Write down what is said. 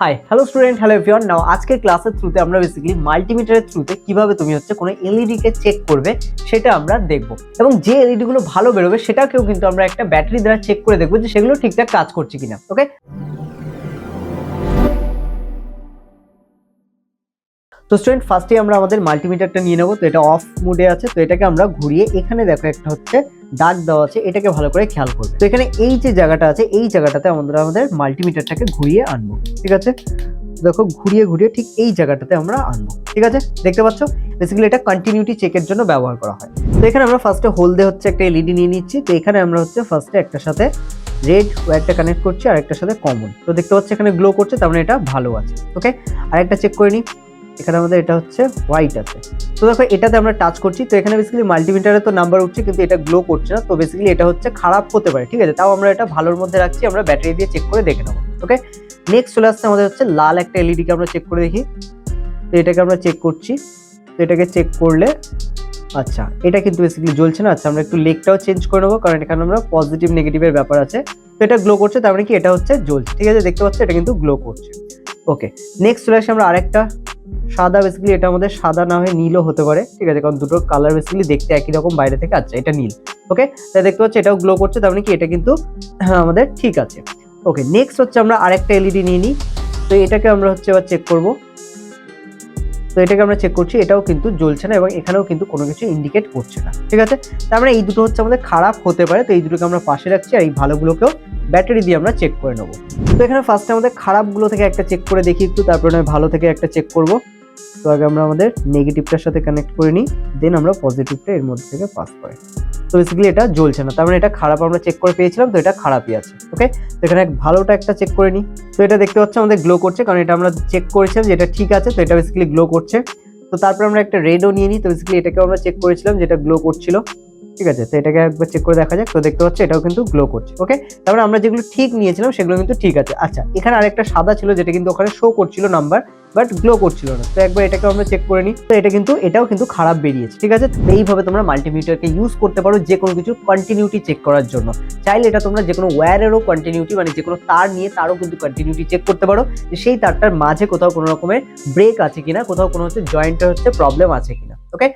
High hello student, hello everyone. Now আজকের ক্লাসের থ্রুতে আমরা বেসিক্যালি মাল্টিমিটারের থ্রুতে কিভাবে তুমি কোনো এলইডি কে চেক করবে সেটা আমরা দেখব, এবং যে এলইডি গুলো ভালো বেরোবে সেটাকেও কিন্তু আমরা একটা ব্যাটারি দ্বারা চেক করে দেখবো যে সেগুলো ঠিকঠাক কাজ করছে কিনা। ওকে, তো স্টুডেন্ট ফার্স্টে আমরা আমাদের মাল্টিমিটারটা নিয়ে নেবো। তো এটা অফ মোডে আছে, তো এটাকে আমরা ঘুরিয়ে এখানে দেখো একটা হচ্ছে দাগ দেওয়া আছে, এটাকে ভালো করে খেয়াল করবে। তো এখানে এই যে জায়গাটা আছে এই জায়গাটাতে আমাদের মাল্টিমিটারটাকে ঘুরিয়ে আনবো। ঠিক আছে, দেখো ঘুরিয়ে ঘুরিয়ে ঠিক এই জায়গাটাতে আমরা আনবো। ঠিক আছে, দেখতে পাচ্ছ বেসিক্যালি এটা কন্টিনিউটি চেকের জন্য ব্যবহার করা হয়। তো এখানে আমরা ফার্স্টে হোল দিয়ে হচ্ছে একটা এলইডি নিয়ে নিচ্ছি। তো এখানে আমরা হচ্ছে ফার্স্টে একটার সাথে রেড ওয়্যারটা কানেক্ট করছি আর একটার সাথে কমন। তো দেখতে পাচ্ছ এখানে গ্লো করছে, তার মানে এটা ভালো আছে। ওকে, আর একটা চেক করে নিই। এখানে আমাদের এটা হচ্ছে হোয়াইট আছে। তো দেখো এটাতে আমরা টাচ করছি, তো এখানে বেসিক্যালি মাল্টিমিটারে তো নাম্বার উঠছে কিন্তু এটা গ্লো করছে না। তো বেসিক্যালি এটা হচ্ছে খারাপ হতে পারে। ঠিক আছে, তাও আমরা এটা ভালোর মধ্যে রাখছি, আমরা ব্যাটারি দিয়ে চেক করে দেখে নেবো। ওকে, নেক্সট চলে আসছে আমাদের হচ্ছে লাল একটা এলইডি কে আমরা চেক করে দেখি। তো এটাকে আমরা চেক করছি, তো এটাকে চেক করলে আচ্ছা এটা কিন্তু বেসিক্যালি জ্বলছে না। আচ্ছা আমরা একটু লেগটাও চেঞ্জ করে নেবো, কারণ এখানে আমরা পজিটিভ নেগেটিভের ব্যাপার আছে। তো এটা গ্লো করছে, তার মানে কি এটা হচ্ছে জ্বলছে। ঠিক আছে, দেখতে পাচ্ছ এটা কিন্তু গ্লো করছে। ওকে, নেক্সট চলে আসছে আমরা আরেকটা সাদা, বেসিক্যালি এটা আমাদের সাদা না হয়ে নীলও হতে পারে। ঠিক আছে, কারণ দুটো কালার বেসিক্যালি দেখতে একই রকম বাইরে থেকে। আচ্ছা এটা নীল। ওকে, তাই দেখতে পাচ্ছি এটাও গ্লো করছে, তার মানে কি এটা কিন্তু আমাদের ঠিক আছে। ওকে, নেক্সট হচ্ছে আমরা আরেকটা এলইডি নিয়ে নিই। তো এটাকে আমরা হচ্ছে এবার চেক করব। তো এটাকে আমরা চেক করছি, এটাও কিন্তু জ্বলছে না এবং এখানেও কিন্তু কোনো কিছু ইন্ডিকেট করছে না। ঠিক আছে, তার মানে এই দুটো হচ্ছে আমাদের খারাপ হতে পারে। তো এই দুটোকে আমরা পাশে রাখছি, আর এই ভালোগুলোকেও ব্যাটারি দিয়ে আমরা চেক করে নেবো। তো এখানে ফার্স্টে আমাদের খারাপগুলো থেকে একটা চেক করে দেখি একটু, তারপরে নয় ভালো থেকে একটা চেক করব। তো আগে আমরা আমাদের নেগেটিভটার সাথে কানেক্ট করে নিই, দেন আমরা পজিটিভটা এর মধ্যে থেকে পাস করি। তো বেসিক্যালি এটা জ্বলছে না, তার মানে এটা খারাপ আমরা চেক করে পেয়েছিলাম, তো এটা খারাপই আছে। ওকে, তো এখানে ভালোটা একটা চেক করে নিই। তো এটা দেখতে পাচ্ছ আমাদের গ্লো করছে, কারণ এটা আমরা চেক করেছিলাম যে এটা ঠিক আছে। তো এটা বেসিক্যালি গ্লো করছে। তো তারপর আমরা একটা রেডও নিয়ে নিই। তো বেসিক্যালি এটাকে আমরা চেক করেছিলাম যেটা গ্লো করছিল। ঠিক আছে, তো এটাকে একবার চেক করে দেখা যাক। তো দেখতে পাচ্ছ এটাও কিন্তু গ্লো করছে। ওকে, তারপরে আমরা যেগুলো ঠিক নিয়েছিলাম সেগুলো কিন্তু ঠিক আছে। আচ্ছা এখানে আরেকটা সাদা ছিল যেটা কিন্তু ওখানে শো করছিল নাম্বার, বাট গ্লো করছিল না। তো একবার এটাকে আমরা চেক করে নিই। তো এটাও কিন্তু খারাপ বেরিয়েছে। ঠিক আছে, তো এইভাবে তোমরা মাল্টিমিটারকে ইউজ করতে পারো যে কোনো কিছু কন্টিনিউটি চেক করার জন্য। চাইলে এটা তোমরা যে কোনো ওয়্যারেরও কন্টিনিউটি, মানে যে কোনো তার নিয়ে তারও কিন্তু কন্টিনিউটি চেক করতে পারো যে সেই তারটার মাঝে কোথাও কোনো রকমের ব্রেক আছে কিনা, কোথাও কোনো হচ্ছে জয়েন্টের হচ্ছে প্রবলেম আছে কিনা। ওকে।